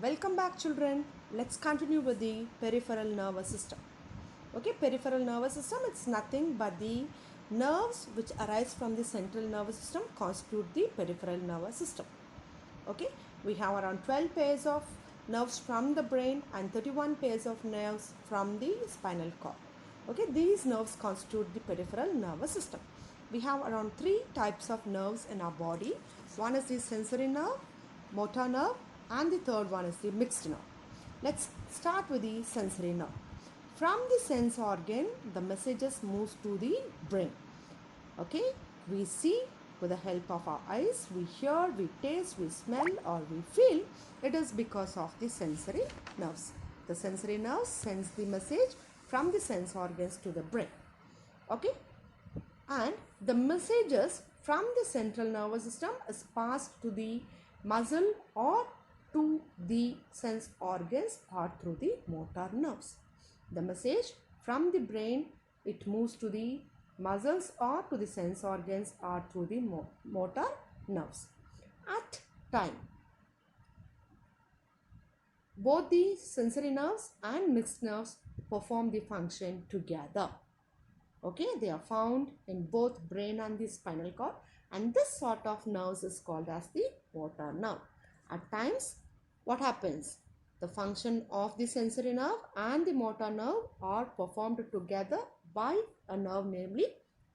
Welcome back, children. Let's continue with the peripheral nervous system. Okay, peripheral nervous system, it's nothing but the nerves which arise from the central nervous system constitute the peripheral nervous system. Okay, we have around 12 pairs of nerves from the brain and 31 pairs of nerves from the spinal cord. Okay, these nerves constitute the peripheral nervous system. We have around 3 types of nerves in our body. One is the sensory nerve, motor nerve, and the third one is the mixed nerve. Let's start with the sensory nerve. From the sense organ, the messages moves to the brain. Okay, we see with the help of our eyes, we hear, we taste, we smell, or we feel. It is because of the sensory nerves. The sensory nerves sends the message from the sense organs to the brain. Okay, and the messages from the central nervous system is passed to the muscle or to the sense organs or through the motor nerves. The message from the brain, it moves to the muscles or to the sense organs or through the motor nerves. At time, both the sensory nerves and mixed nerves perform the function together. Okay, they are found in both brain and the spinal cord, and this sort of nerves is called as the motor nerve. At times, what happens? The function of the sensory nerve and the motor nerve are performed together by a nerve, namely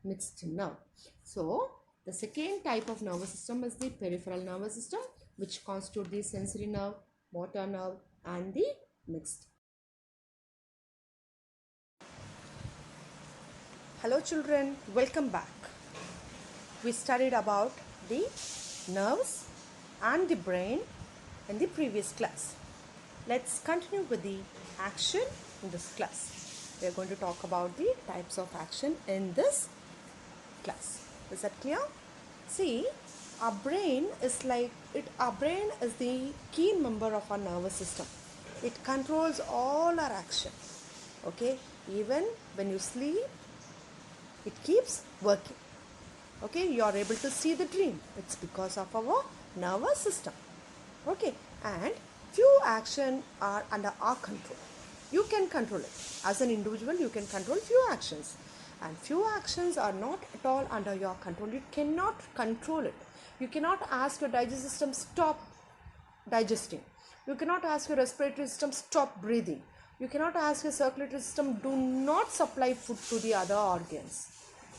mixed nerve. So, the second type of nervous system is the peripheral nervous system, which constitute the sensory nerve, motor nerve, and the mixed. Hello children, welcome back. We studied about the nerves and the brain in the previous class. Let's continue with the action in this class. We are going to talk about the types of action in this class. Is that clear? See, our brain is the key member of our nervous system. It controls all our action. Okay, even when you sleep, it keeps working. Okay, you are able to see the dream. It's because of our nervous system. Okay, and few actions are under our control. You can control it. As an individual, you can control few actions. And few actions are not at all under your control. You cannot control it. You cannot ask your digestive system stop digesting. You cannot ask your respiratory system stop breathing. You cannot ask your circulatory system do not supply food to the other organs.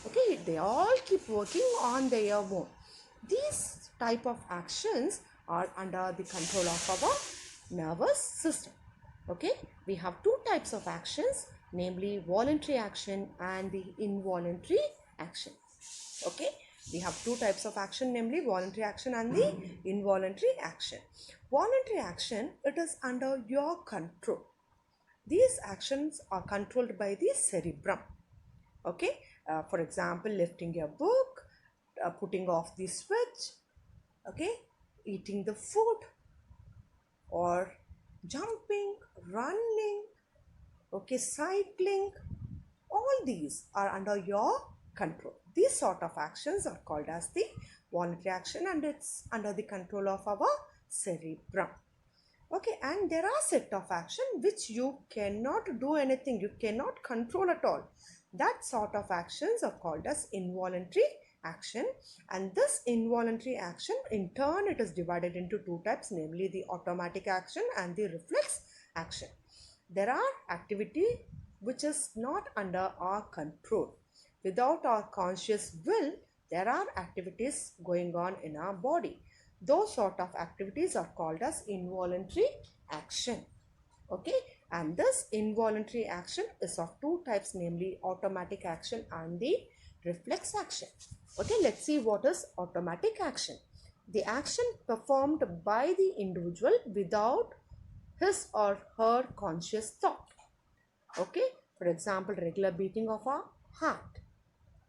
Okay, they all keep working on their own. These type of actions are under the control of our nervous system. Okay, we have two types of actions, namely voluntary action and the involuntary action. Okay, we have two types of action, namely voluntary action and the involuntary action. Voluntary action, it is under your control. These actions are controlled by the cerebrum. Okay, for example, lifting your book, putting off the switch, okay, eating the food, or jumping, running, okay, cycling. All these are under your control. These sort of actions are called as the voluntary action, and it's under the control of our cerebrum. Okay, and there are set of action which you cannot do anything, you cannot control at all. That sort of actions are called as involuntary action, and this involuntary action, in turn, it is divided into two types, namely the automatic action and the reflex action. There are activity which is not under our control. Without our conscious will, there are activities going on in our body. Those sort of activities are called as involuntary action. Okay, and this involuntary action is of two types, namely automatic action and the reflex action. Okay, let's see what is automatic action. The action performed by the individual without his or her conscious thought. Okay, for example, regular beating of our heart.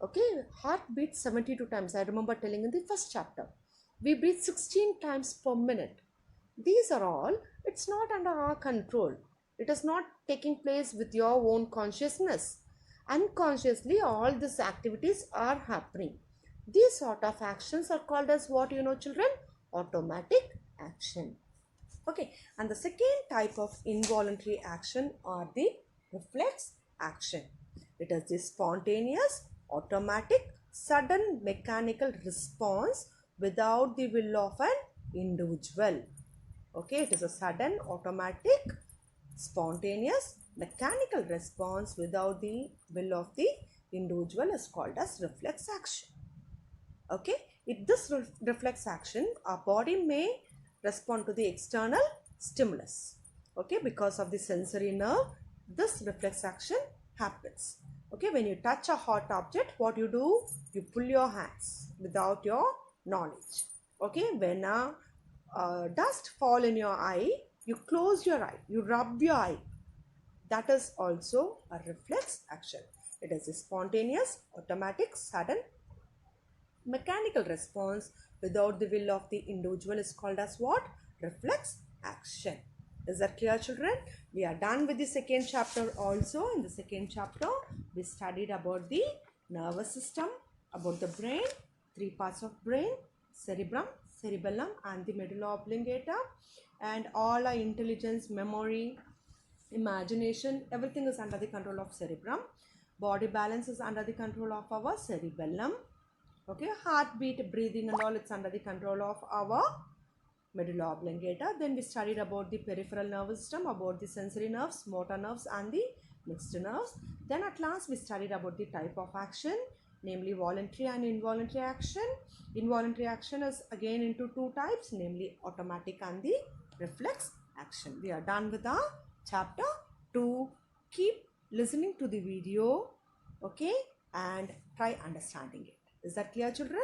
Okay, heart beats 72 times. I remember telling in the first chapter. We breathe 16 times per minute. These are all, it's not under our control. It is not taking place with your own consciousness. Unconsciously, all these activities are happening. These sort of actions are called as what, children? Automatic action. Okay, and the second type of involuntary action are the reflex action. It is the spontaneous, automatic, sudden mechanical response without the will of an individual. Okay, it is a sudden, automatic, spontaneous, mechanical response without the will of the individual is called as reflex action. Okay, if this reflex action, our body may respond to the external stimulus. Okay, because of the sensory nerve, this reflex action happens. Okay, when you touch a hot object, what you do? You pull your hands without your knowledge. Okay, when a dust fall in your eye, you close your eye, you rub your eye. That is also a reflex action. It is a spontaneous, automatic, sudden mechanical response without the will of the individual is called as what? Reflex action. Is that clear, children? We are done with the second chapter also. In the second chapter, we studied about the nervous system, about the brain, three parts of brain, cerebrum, cerebellum and the medulla oblongata, and all our intelligence, memory, imagination, everything is under the control of cerebrum. Body balance is under the control of our cerebellum. Okay, heartbeat, breathing and all, it's under the control of our medulla oblongata. Then we studied about the peripheral nervous system, about the sensory nerves, motor nerves and the mixed nerves. Then at last we studied about the type of action, namely voluntary and involuntary action. Involuntary action is again into two types, namely automatic and the reflex action. We are done with our chapter 2. Keep listening to the video, okay, and try understanding it. Is that clear, children?